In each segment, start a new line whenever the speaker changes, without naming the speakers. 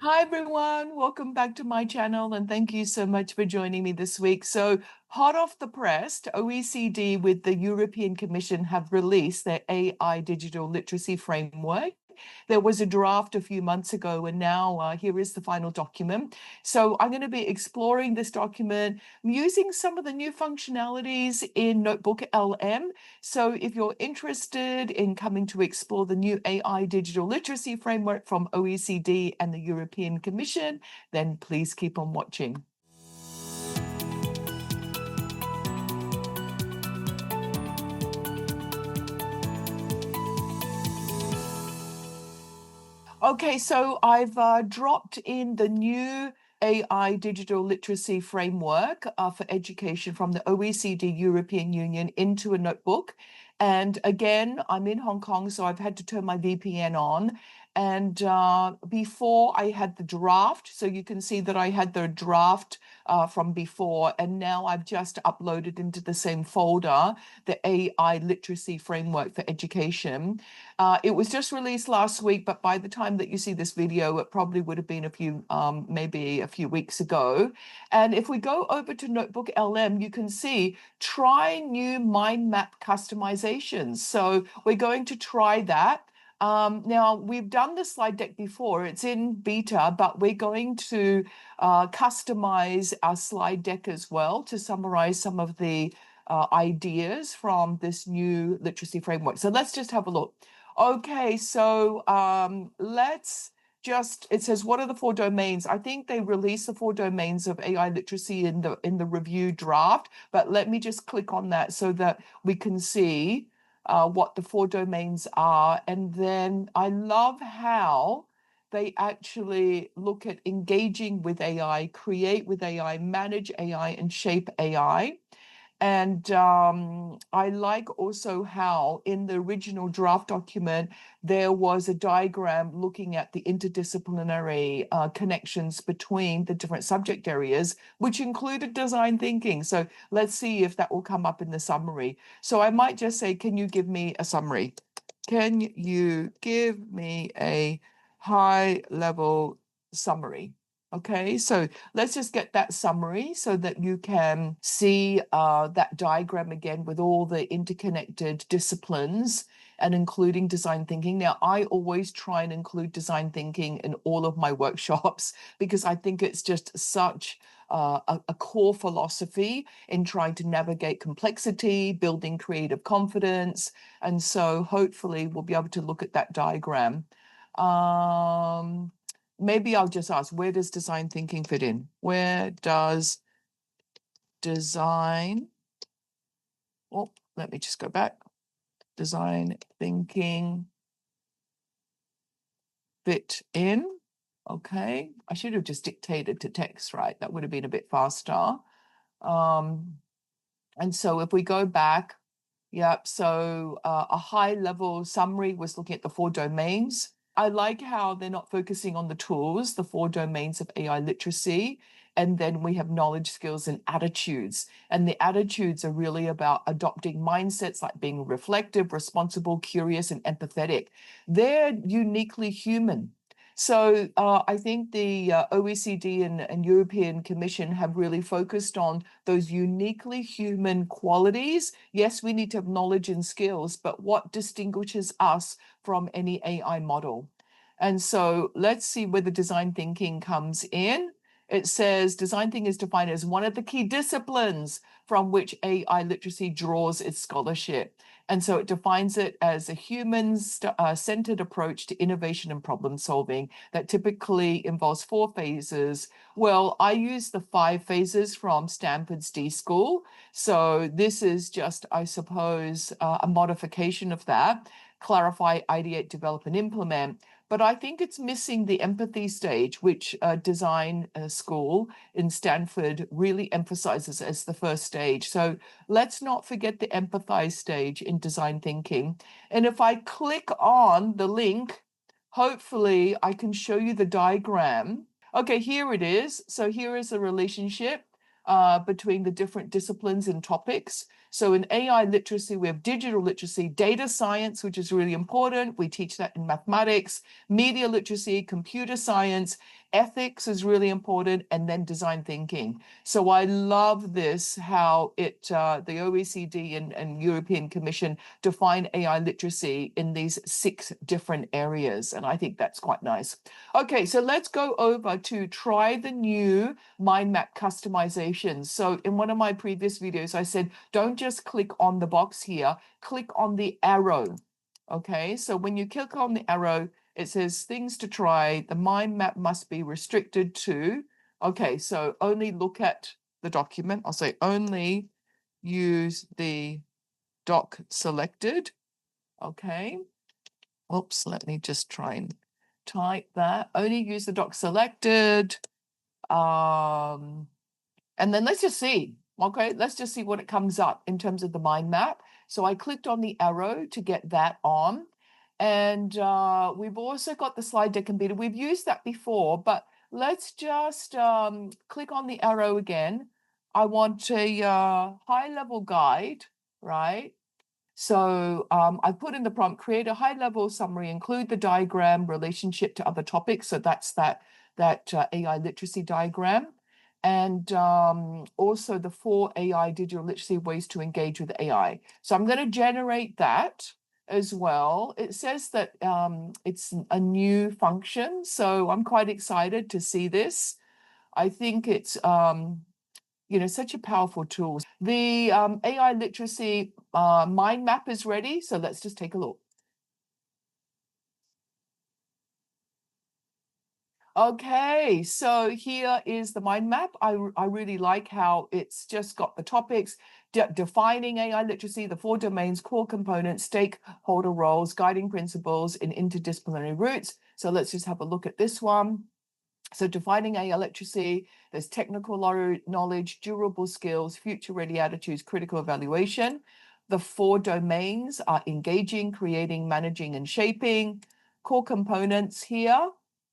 Hi everyone, welcome back to my channel and thank you so much for joining me this week. So hot off the press, OECD with the European Commission have released their AI digital literacy framework. There was a draft a few months ago and now here is the final document. So I'm going to be exploring this document using some of the new functionalities in NotebookLM. So if you're interested in coming to explore the new AI digital literacy framework from OECD and the European Commission, then please keep on watching. Okay, so I've dropped in the new AI digital literacy framework for education from the OECD European Union into a notebook. And again, I'm in Hong Kong, so I've had to turn my VPN on. And before I had the draft, so you can see that I had the draft from before, and now I've just uploaded into the same folder the AI literacy framework for education. It was just released last week, but by the time that you see this video, it probably would have been maybe a few weeks ago. And if we go over to NotebookLM, you can see try new mind map customizations. So we're going to try that. Now, we've done the slide deck before. It's in beta, but we're going to customize our slide deck as well to summarize some of the ideas from this new literacy framework. So let's just have a look. Okay, so it says, what are the 4 domains? I think they released the 4 domains of AI literacy in the review draft, but let me just click on that so that we can see what the 4 domains are. And then I love how they actually look at engaging with AI, create with AI, manage AI, and shape AI. And I like also how in the original draft document, there was a diagram looking at the interdisciplinary connections between the different subject areas, which included design thinking. So let's see if that will come up in the summary. So I might just say, can you give me a summary? Can you give me a high-level summary? Okay, so let's just get that summary so that you can see that diagram again with all the interconnected disciplines and including design thinking. Now, I always try and include design thinking in all of my workshops because I think it's just such a core philosophy in trying to navigate complexity, building creative confidence. And so hopefully we'll be able to look at that diagram. Maybe I'll just ask, where does design thinking fit in? Where does design, let me just go back. Design thinking fit in. Okay, I should have just dictated to text, right? That would have been a bit faster. And so if we go back, so a high-level summary was looking at the 4 domains. I like how they're not focusing on the tools, the 4 domains of AI literacy, and then we have knowledge, skills, and attitudes. And the attitudes are really about adopting mindsets like being reflective, responsible, curious, and empathetic. They're uniquely human. So I think the OECD and European Commission have really focused on those uniquely human qualities. Yes, we need to have knowledge and skills, but what distinguishes us from any AI model? And so let's see where the design thinking comes in. It says design thinking is defined as one of the key disciplines from which AI literacy draws its scholarship. And so it defines it as a human-centered approach to innovation and problem solving that typically involves 4 phases. Well, I use the 5 phases from Stanford's D School. So this is just, I suppose, a modification of that. Clarify, ideate, develop, and implement. But I think it's missing the empathy stage, which design school in Stanford really emphasizes as the first stage. So let's not forget the empathize stage in design thinking. And if I click on the link, hopefully I can show you the diagram. Okay, here it is. So here is the relationship between the different disciplines and topics. So in AI literacy, we have digital literacy, data science, which is really important. We teach that in mathematics, media literacy, computer science, ethics is really important, and then design thinking. So I love this, how it the OECD and European Commission define AI literacy in these 6 different areas. And I think that's quite nice. Okay, so let's go over to try the new mind map customization. So in one of my previous videos, I said, don't just click on the box here, click on the arrow. Okay, so when you click on the arrow, it says things to try. The mind map must be restricted to, okay, so only look at the document. I'll say only use the doc selected. Okay. Oops, let me just try and type that. Only use the doc selected. And then let's just see. Okay, let's just see what it comes up in terms of the mind map. So I clicked on the arrow to get that on. And we've also got the slide deck embedded. We've used that before, but let's just click on the arrow again. I want a high-level guide, right? So I put in the prompt, create a high-level summary, include the diagram relationship to other topics. So that's that AI literacy diagram. And also the 4 AI digital literacy ways to engage with AI. So I'm going to generate that as well. It says that it's a new function. So I'm quite excited to see this. I think it's such a powerful tool. The AI literacy mind map is ready. So let's just take a look. Okay, so here is the mind map. I really like how it's just got the topics, defining AI literacy, the 4 domains, core components, stakeholder roles, guiding principles, and interdisciplinary routes. So let's just have a look at this one. So defining AI literacy, there's technical knowledge, durable skills, future-ready attitudes, critical evaluation. The 4 domains are engaging, creating, managing, and shaping. Core components here,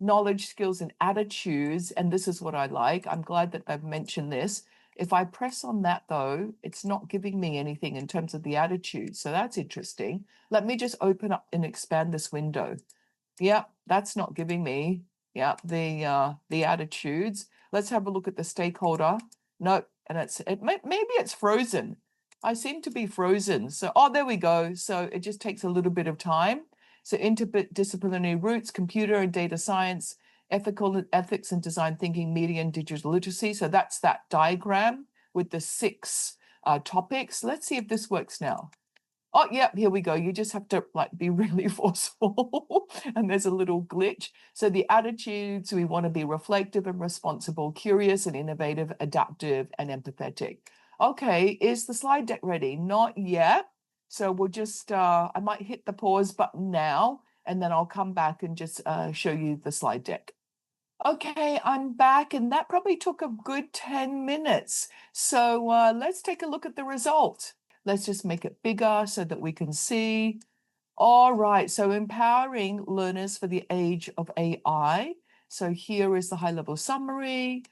knowledge, skills, and attitudes. And this is what I like. I'm glad that they've mentioned this. If I press on that, though, it's not giving me anything in terms of the attitude. So that's interesting. Let me just open up and expand this window. Yep, that's not giving me the attitudes. Let's have a look at the stakeholder. Nope, and maybe it's frozen. I seem to be frozen. So, there we go. So it just takes a little bit of time. So interdisciplinary roots, computer and data science, ethics and design thinking, media and digital literacy. So that's that diagram with the 6 topics. Let's see if this works now. Oh, yeah, here we go. You just have to be really forceful and there's a little glitch. So the attitudes, we want to be reflective and responsible, curious and innovative, adaptive and empathetic. Okay, is the slide deck ready? Not yet. So we'll just, I might hit the pause button now and then I'll come back and just show you the slide deck. Okay, I'm back and that probably took a good 10 minutes. So let's take a look at the result. Let's just make it bigger so that we can see. All right, so empowering learners for the age of AI. So here is the high-level summary.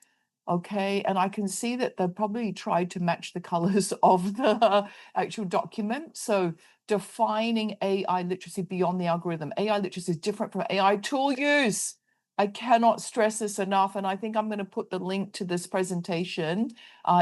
Okay, and I can see that they probably tried to match the colors of the actual document. So defining AI literacy beyond the algorithm. AI literacy is different from AI tool use. I cannot stress this enough, and I think I'm going to put the link to this presentation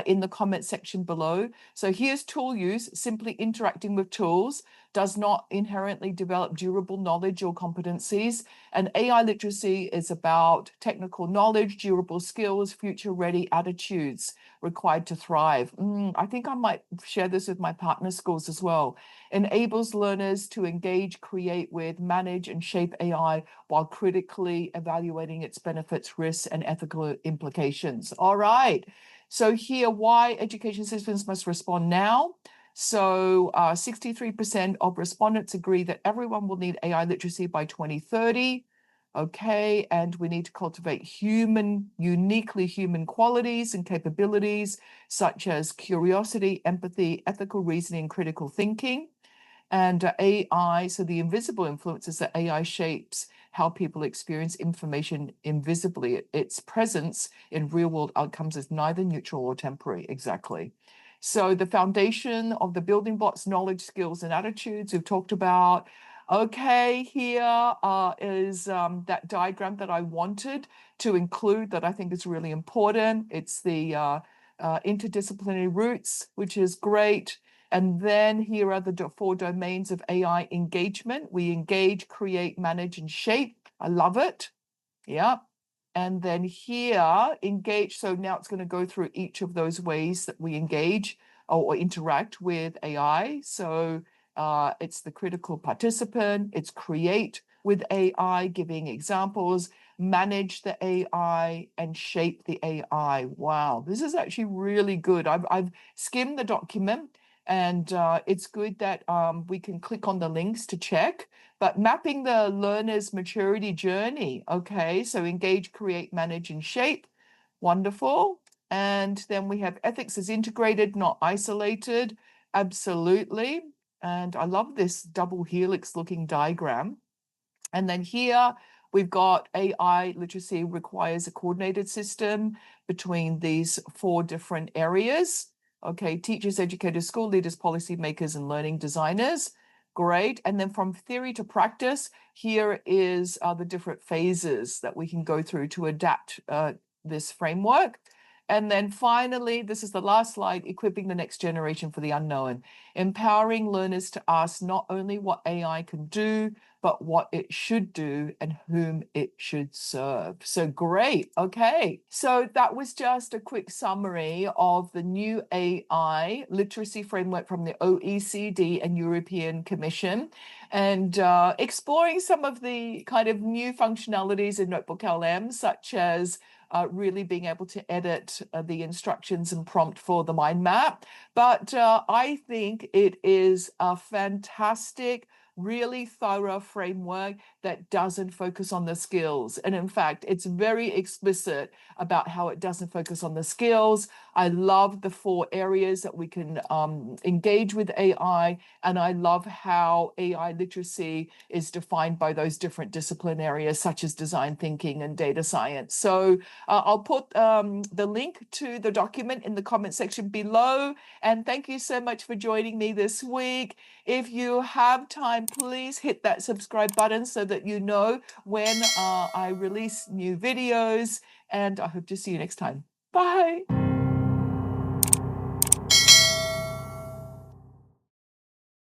in the comment section below. So here's tool use, simply interacting with tools, does not inherently develop durable knowledge or competencies. And AI literacy is about technical knowledge, durable skills, future-ready attitudes required to thrive. I think I might share this with my partner schools as well. Enables learners to engage, create with, manage, and shape AI while critically evaluating its benefits, risks, and ethical implications. All right. So here, why education systems must respond now. So 63% of respondents agree that everyone will need AI literacy by 2030. Okay, and we need to cultivate uniquely human qualities and capabilities such as curiosity, empathy, ethical reasoning, critical thinking. And AI, so the invisible influences that AI shapes how people experience information invisibly. Its presence in real-world outcomes is neither neutral or temporary. Exactly. So the foundation of the building blocks, knowledge, skills, and attitudes we've talked about. Okay, here is that diagram that I wanted to include that I think is really important. It's the interdisciplinary roots, which is great. And then here are the 4 domains of AI engagement. We engage, create, manage, and shape. I love it. Yeah. And then here, engage. So now it's going to go through each of those ways that we engage or interact with AI. So it's the critical participant, it's create with AI, giving examples, manage the AI, and shape the AI. Wow, this is actually really good. I've skimmed the document, and it's good that we can click on the links to check. But mapping the learner's maturity journey, okay, so engage, create, manage, and shape. Wonderful. And then we have ethics as integrated, not isolated. Absolutely. And I love this double helix looking diagram. And then here we've got AI literacy requires a coordinated system between these 4 different areas. Okay, teachers, educators, school leaders, policymakers, and learning designers. Great. And then from theory to practice, here is the different phases that we can go through to adapt this framework. And then finally, this is the last slide, equipping the next generation for the unknown, empowering learners to ask not only what AI can do, but what it should do and whom it should serve. So great. Okay. So that was just a quick summary of the new AI literacy framework from the OECD and European Commission, and exploring some of the kind of new functionalities in NotebookLM, such as really being able to edit the instructions and prompt for the mind map. But I think it is a fantastic, really thorough framework that doesn't focus on the skills. And in fact, it's very explicit about how it doesn't focus on the skills. I love the 4 areas that we can engage with AI. And I love how AI literacy is defined by those different discipline areas, such as design thinking and data science. So I'll put the link to the document in the comment section below. And thank you so much for joining me this week. If you have time, please hit that subscribe button so that you know when I release new videos. And I hope to see you next time. Bye.